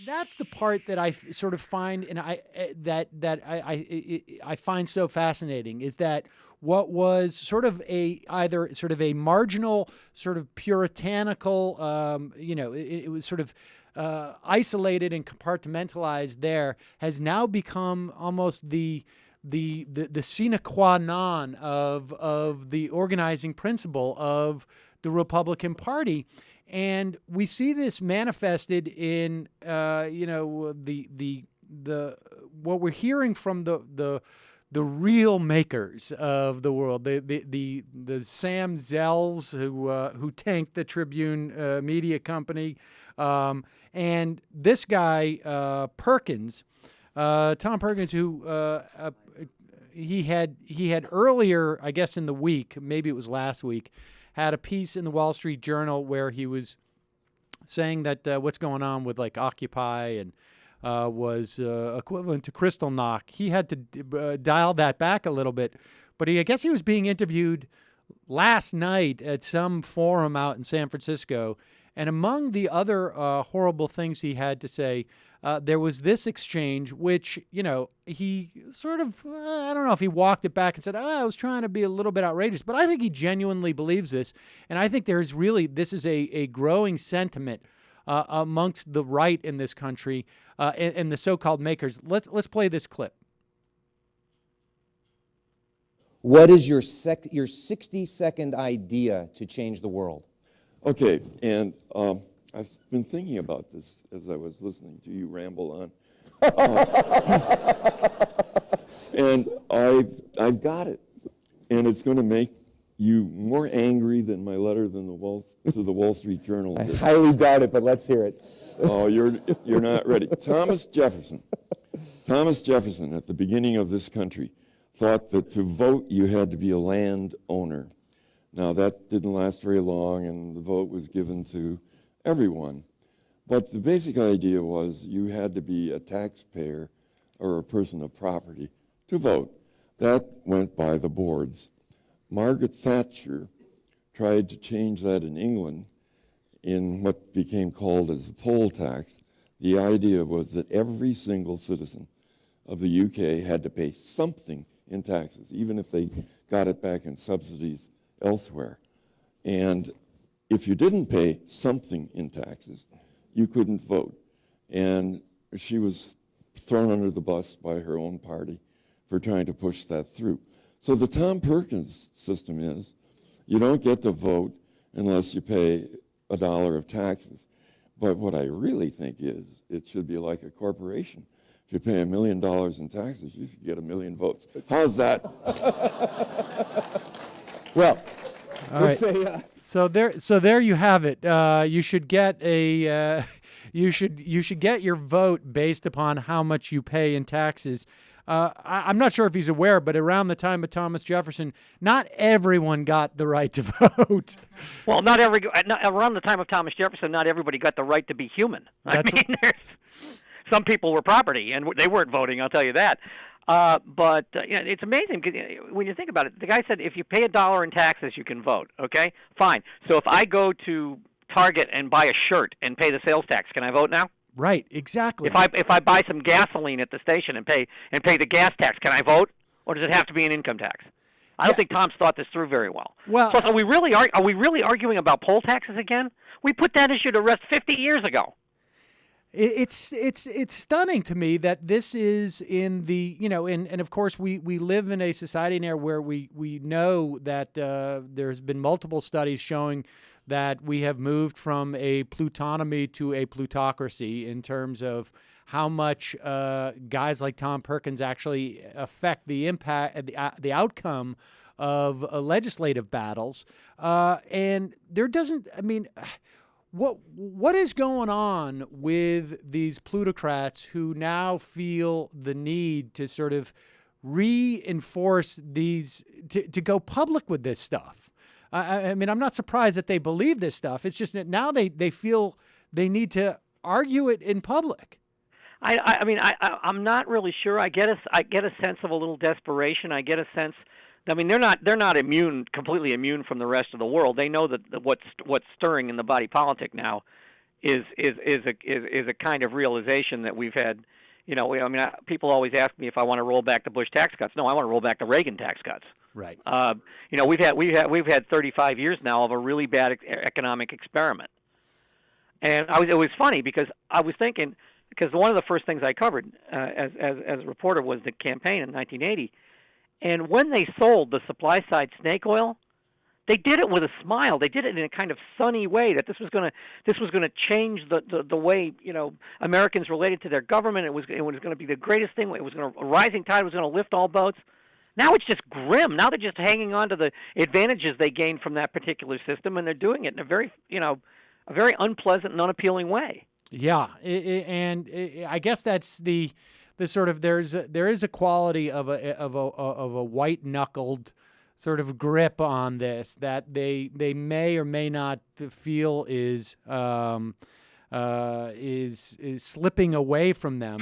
that's the part that I sort of find, and I find so fascinating, is that what was sort of either sort of a marginal, sort of puritanical, it was sort of isolated and compartmentalized there, has now become almost the sine qua non of the organizing principle of the Republican Party. And we see this manifested in the what we're hearing from the real makers of the world, the Sam Zells who tanked the Tribune media company, and this guy Perkins, Tom Perkins, who he had earlier, I guess in the week, maybe it was last week, had a piece in the Wall Street Journal where he was saying that what's going on with like Occupy and was equivalent to Kristallnacht. He had to dial that back a little bit, but I guess he was being interviewed last night at some forum out in San Francisco, and among the other horrible things he had to say, there was this exchange, which, he sort of, I don't know if he walked it back and said, I was trying to be a little bit outrageous, but I think he genuinely believes this. And I think this is a growing sentiment amongst the right in this country and the so-called makers. Let's play this clip. What is your 60-second idea to change the world? Okay, and I've been thinking about this as I was listening to you ramble on. And I've got it. And it's going to make you more angry than my letter to the Wall Street Journal. I highly doubt it, but let's hear it. Oh, you're not ready. Thomas Jefferson at the beginning of this country thought that to vote you had to be a landowner. Now that didn't last very long, and the vote was given to everyone. But the basic idea was you had to be a taxpayer or a person of property to vote. That went by the boards. Margaret Thatcher tried to change that in England in what became called as the poll tax. The idea was that every single citizen of the UK had to pay something in taxes, even if they got it back in subsidies elsewhere. And if you didn't pay something in taxes, you couldn't vote. And she was thrown under the bus by her own party for trying to push that through. So the Tom Perkins system is you don't get to vote unless you pay $1 of taxes. But what I really think is it should be like a corporation. If you pay $1 million in taxes, you should get 1 million votes. How's that? Well, all right. So there you have it. You should get you should get your vote based upon how much you pay in taxes. I'm not sure if he's aware, but around the time of Thomas Jefferson, not everyone got the right to vote. Well, around the time of Thomas Jefferson, not everybody got the right to be human. Some people were property, and they weren't voting, I'll tell you that. But it's amazing because when you think about it, the guy said if you pay $1 in taxes, you can vote. Okay, fine. So if I go to Target and buy a shirt and pay the sales tax, can I vote now? Right, exactly. If I buy some gasoline at the station and pay the gas tax, can I vote, or does it have to be an income tax? I don't think Tom's thought this through very well. Well, plus, are we really arguing about poll taxes again? We put that issue to rest 50 years ago. It's stunning to me that this is in the, and of course we live in a society now where we know that there's been multiple studies showing that we have moved from a plutonomy to a plutocracy in terms of how much guys like Tom Perkins actually affect the impact, the outcome of legislative battles. And there doesn't, what is going on with these plutocrats who now feel the need to sort of reinforce these, to go public with this stuff? I'm not surprised that they believe this stuff. It's just that now they feel they need to argue it in public. I'm not really sure. I get a sense of a little desperation. I get a sense. They're not completely immune from the rest of the world. They know that what's stirring in the body politic now is a kind of realization that we've had. People always ask me if I want to roll back the Bush tax cuts. No, I want to roll back the Reagan tax cuts. Right. We've had 35 years now of a really bad economic experiment. And it was funny because I was thinking, because one of the first things I covered as a reporter was the campaign in 1980, and when they sold the supply side snake oil, they did it with a smile. They did it in a kind of sunny way that this was going to change the way Americans related to their government. It was going to be the greatest thing. A rising tide was going to lift all boats. Now it's just grim. Now they're just hanging on to the advantages they gained from that particular system, and they're doing it in a very unpleasant and unappealing way. Yeah, I guess that's the sort of there is a quality of a white knuckled sort of grip on this that they may or may not feel is slipping away from them.